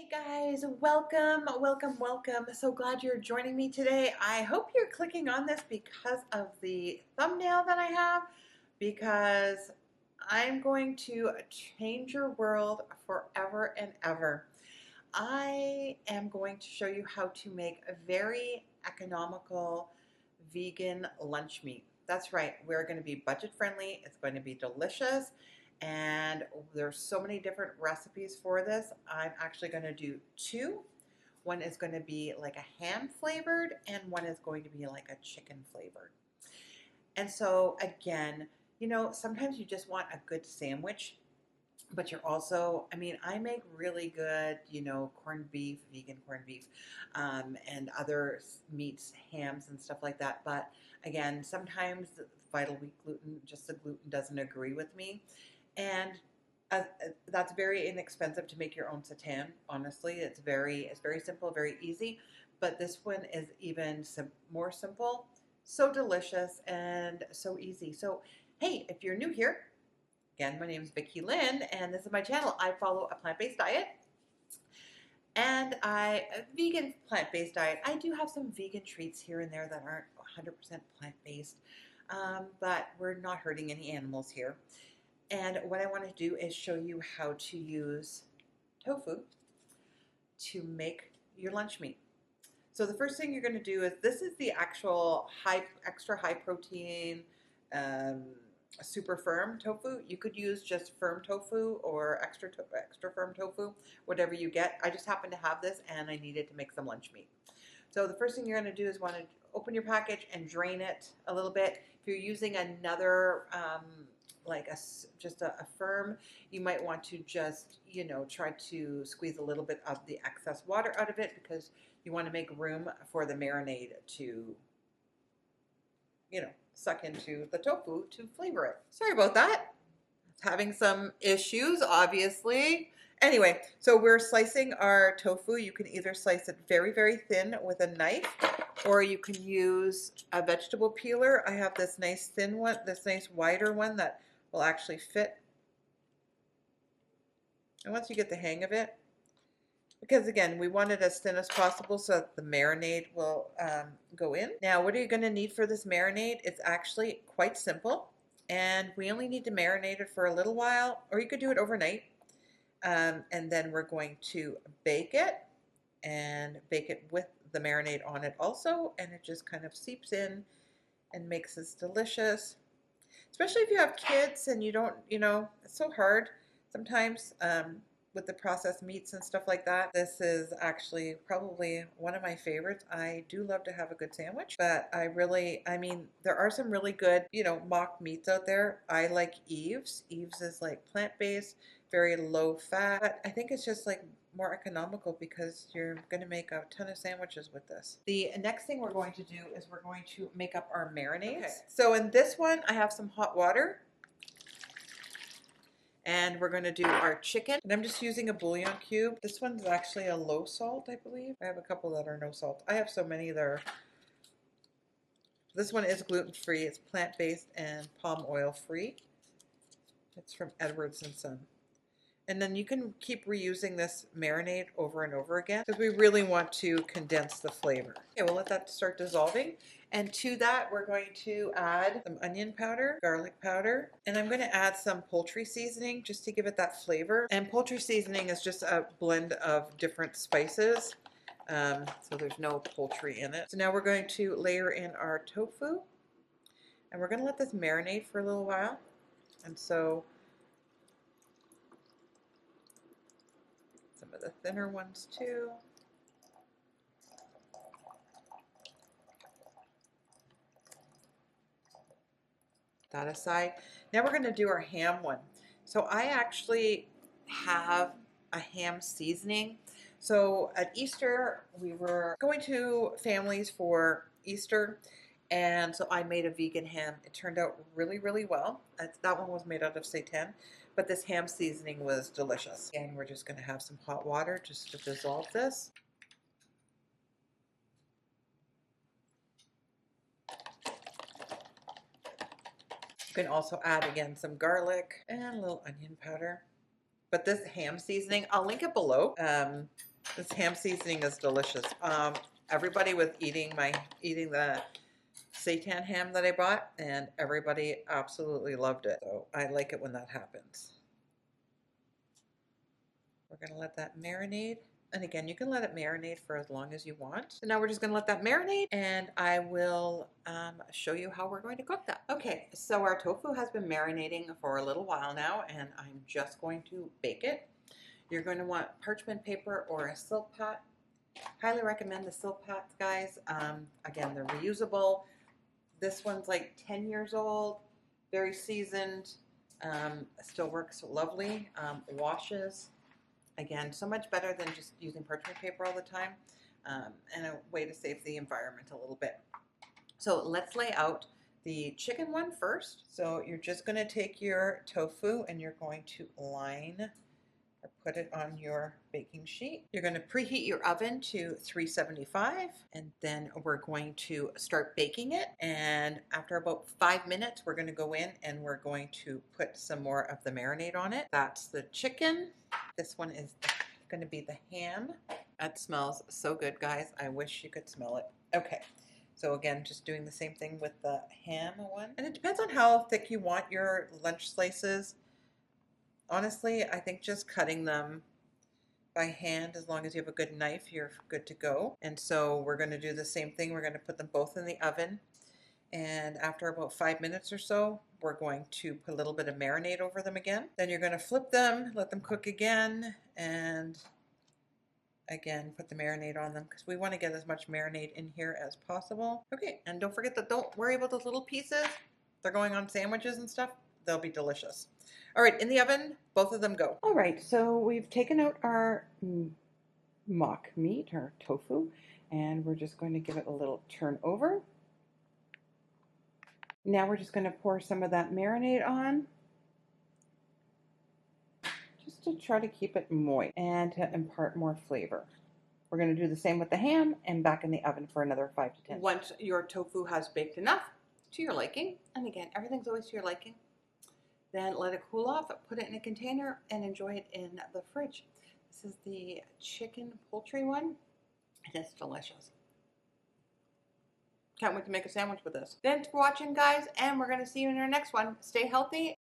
Hey guys, welcome. So glad you're joining me today. I hope you're clicking on this because of the thumbnail that I have, because I'm going to change your world forever and ever. I am going to show you how to make a very economical vegan lunch meat. That's right, we're going to be budget friendly, it's going to be delicious, and there's so many different recipes for this. I'm actually going to do two. One is going to be like a ham flavored, and one is going to be like a chicken flavored. And so again, sometimes you just want a good sandwich, but you're also, I make really good, corned beef, vegan corned beef, and other meats, hams and stuff like that. But again, sometimes the Vital Wheat gluten, just the gluten doesn't agree with me. And that's very inexpensive to make your own seitan. Honestly, it's very simple, very easy. But this one is even more simple, so delicious and so easy. So, hey, if you're new here, again, my name is Vicki-Lynne, and this is my channel. I follow a plant-based diet, and a vegan plant-based diet. I do have some vegan treats here and there that aren't 100% plant-based, but we're not hurting any animals here. And what I want to do is show you how to use tofu to make your lunch meat. So the first thing you're going to do is, this is the actual extra high protein, super firm tofu. You could use just firm tofu or extra firm tofu, whatever you get. I just happen to have this and I needed to make some lunch meat. So the first thing you're going to do is want to open your package and drain it a little bit. If you're using another like just a firm, you might want to just try to squeeze a little bit of the excess water out of it, because you want to make room for the marinade to suck into the tofu to flavor it. Sorry about that. It's having some issues, obviously. Anyway, so we're slicing our tofu. You can either slice it very, very thin with a knife, or you can use a vegetable peeler. I have this nice thin one, this nice wider one that will actually fit. And once you get the hang of it, because again, we want it as thin as possible so that the marinade will go in. Now, what are you going to need for this marinade? It's actually quite simple, and we only need to marinate it for a little while, or you could do it overnight. And then we're going to bake it, and bake it with the marinade on it also, and it just kind of seeps in and makes this delicious. Especially if you have kids and you don't, it's so hard sometimes with the processed meats and stuff like that. This is actually probably one of my favorites. I do love to have a good sandwich, but there are some really good, mock meats out there. I like Eve's. Eve's is like plant-based, very low fat. But I think it's just like more economical because you're going to make a ton of sandwiches with this. The next thing we're going to do is we're going to make up our marinades. Okay. So in this one, I have some hot water, and we're going to do our chicken. And I'm just using a bouillon cube. This one's actually a low salt, I believe. I have a couple that are no salt. I have so many that are. This one is gluten-free. It's plant-based and palm oil free. It's from Edwards & Son. And then you can keep reusing this marinade over and over again, because we really want to condense the flavor. Okay, we'll let that start dissolving. And to that, we're going to add some onion powder, garlic powder, and I'm going to add some poultry seasoning just to give it that flavor. And poultry seasoning is just a blend of different spices, so there's no poultry in it. So now we're going to layer in our tofu, and we're going to let this marinate for a little while. And so some of the thinner ones too. That aside, now we're going to do our ham one. So I actually have a ham seasoning. So at Easter, we were going to families for Easter, and so I made a vegan ham. It turned out really, really well. That one was made out of seitan, but this ham seasoning was delicious. And we're just going to have some hot water just to dissolve this. You can also add, again, some garlic and a little onion powder. But this ham seasoning, I'll link it below. This ham seasoning is delicious. Everybody was eating the seitan ham that I bought, and everybody absolutely loved it. So I like it when that happens. We're gonna let that marinate. And again, you can let it marinate for as long as you want. So now we're just gonna let that marinate, and I will show you how we're going to cook that. Okay, so our tofu has been marinating for a little while now, and I'm just going to bake it. You're going to want parchment paper or a silk pot. Highly recommend the silk pots, guys. Again, they're reusable. This one's like 10 years old, very seasoned, still works lovely, washes. Again, so much better than just using parchment paper all the time, and a way to save the environment a little bit. So let's lay out the chicken one first. So you're just going to take your tofu and you're going to line or put it on your baking sheet. You're going to preheat your oven to 375, and then we're going to start baking it. And after about 5 minutes, we're going to go in and we're going to put some more of the marinade on it. That's the chicken. This one is going to be the ham. That smells so good, guys. I wish you could smell it. Okay. So again, just doing the same thing with the ham one. And it depends on how thick you want your lunch slices. Honestly, I think just cutting them by hand, as long as you have a good knife, you're good to go. And so we're going to do the same thing. We're going to put them both in the oven. And after about 5 minutes or so, we're going to put a little bit of marinade over them again. Then you're going to flip them, let them cook again, and again, put the marinade on them because we want to get as much marinade in here as possible. Okay, and don't forget that, don't worry about those little pieces. They're going on sandwiches and stuff. They'll be delicious. All right, in the oven, both of them go. All right, so we've taken out our mock meat, our tofu, and we're just going to give it a little turn over. Now we're just going to pour some of that marinade on, just to try to keep it moist and to impart more flavor. We're going to do the same with the ham and back in the oven for another 5 to 10 minutes. Once your tofu has baked enough to your liking, and again, everything's always to your liking, then let it cool off, put it in a container, and enjoy it in the fridge. This is the chicken poultry one. It is delicious. Can't wait to make a sandwich with this. Thanks for watching, guys, and we're going to see you in our next one. Stay healthy